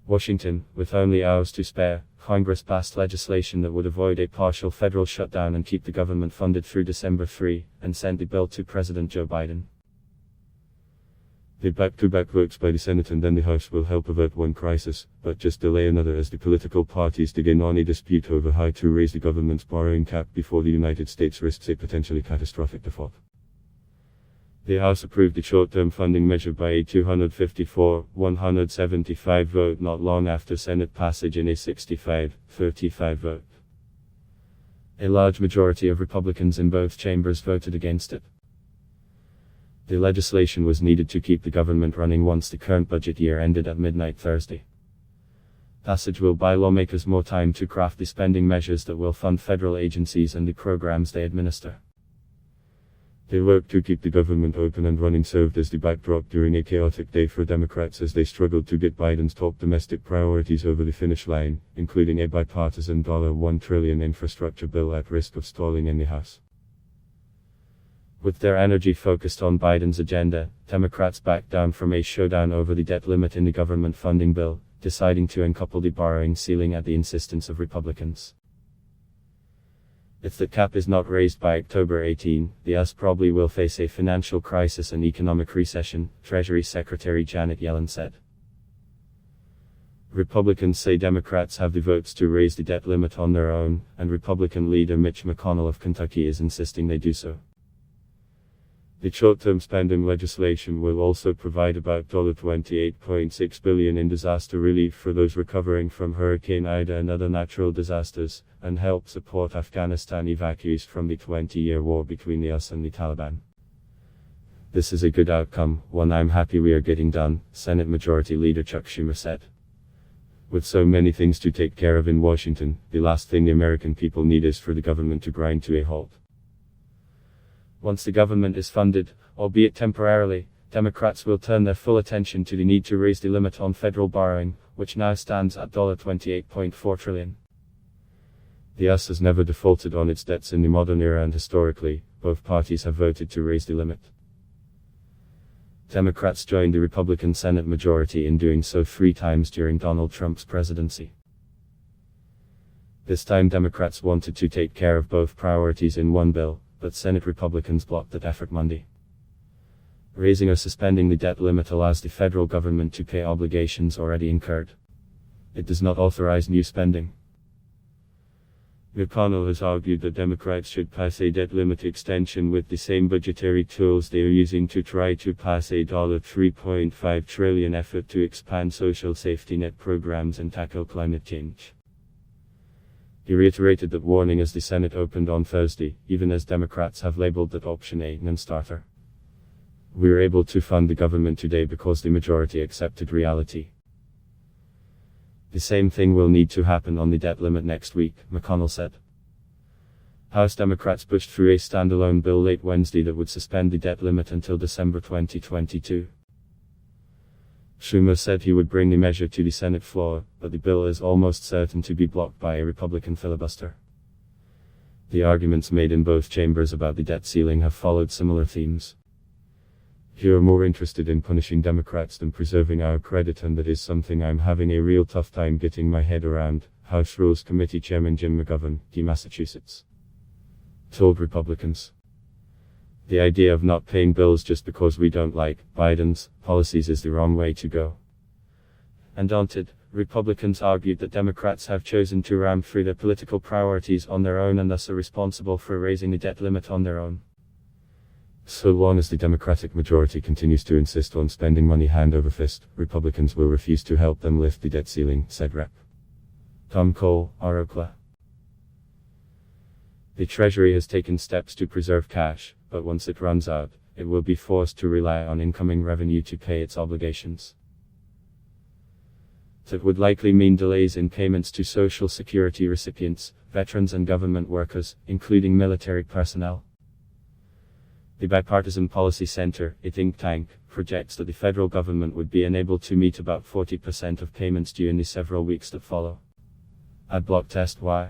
Washington, with only hours to spare, Congress passed legislation that would avoid a partial federal shutdown and keep the government funded through December 3, and sent the bill to President Joe Biden. The back-to-back votes by the Senate and then the House will help avert one crisis, but just delay another as the political parties begin on a dispute over how to raise the government's borrowing cap before the United States risks a potentially catastrophic default. The House approved the short-term funding measure by a 254-175 vote not long after Senate passage in a 65-35 vote. A large majority of Republicans in both chambers voted against it. The legislation was needed to keep the government running once the current budget year ended at midnight Thursday. Passage will buy lawmakers more time to craft the spending measures that will fund federal agencies and the programs they administer. The work to keep the government open and running served as the backdrop during a chaotic day for Democrats as they struggled to get Biden's top domestic priorities over the finish line, including a bipartisan $1 trillion infrastructure bill at risk of stalling in the House. With their energy focused on Biden's agenda, Democrats backed down from a showdown over the debt limit in the government funding bill, deciding to uncouple the borrowing ceiling at the insistence of Republicans. If the cap is not raised by October 18, the US probably will face a financial crisis and economic recession, Treasury Secretary Janet Yellen said. Republicans say Democrats have the votes to raise the debt limit on their own, and Republican leader Mitch McConnell of Kentucky is insisting they do so. The short-term spending legislation will also provide about $28.6 billion in disaster relief for those recovering from Hurricane Ida and other natural disasters, and help support Afghanistan evacuees from the 20-year war between the US and the Taliban. This is a good outcome, one I'm happy we are getting done, Senate Majority Leader Chuck Schumer said. With so many things to take care of in Washington, the last thing the American people need is for the government to grind to a halt. Once the government is funded, albeit temporarily, Democrats will turn their full attention to the need to raise the limit on federal borrowing, which now stands at $28.4 trillion. The US has never defaulted on its debts in the modern era, and historically, both parties have voted to raise the limit. Democrats joined the Republican Senate majority in doing so 3 times during Donald Trump's presidency. This time Democrats wanted to take care of both priorities in one bill, but Senate Republicans blocked that effort Monday. Raising or suspending the debt limit allows the federal government to pay obligations already incurred. It does not authorize new spending. McConnell has argued that Democrats should pass a debt limit extension with the same budgetary tools they are using to try to pass a $3.5 trillion effort to expand social safety net programs and tackle climate change. He reiterated that warning as the Senate opened on Thursday, even as Democrats have labeled that option a non-starter. We were able to fund the government today because the majority accepted reality. The same thing will need to happen on the debt limit next week, McConnell said. House Democrats pushed through a standalone bill late Wednesday that would suspend the debt limit until December 2022. Schumer said he would bring the measure to the Senate floor, but the bill is almost certain to be blocked by a Republican filibuster. The arguments made in both chambers about the debt ceiling have followed similar themes. You are more interested in punishing Democrats than preserving our credit, and that is something I'm having a real tough time getting my head around, House Rules Committee Chairman Jim McGovern, D. Massachusetts, told Republicans. The idea of not paying bills just because we don't like Biden's policies is the wrong way to go. Undaunted, Republicans argued that Democrats have chosen to ram through their political priorities on their own and thus are responsible for raising the debt limit on their own. So long as the Democratic majority continues to insist on spending money hand over fist, Republicans will refuse to help them lift the debt ceiling, said Rep. Tom Cole, Oklahoma. The Treasury has taken steps to preserve cash, but once it runs out, it will be forced to rely on incoming revenue to pay its obligations. That would likely mean delays in payments to Social Security recipients, veterans and government workers, including military personnel. The Bipartisan Policy Center, a think tank, projects that the federal government would be unable to meet about 40% of payments due in the several weeks that follow. Ad block test why.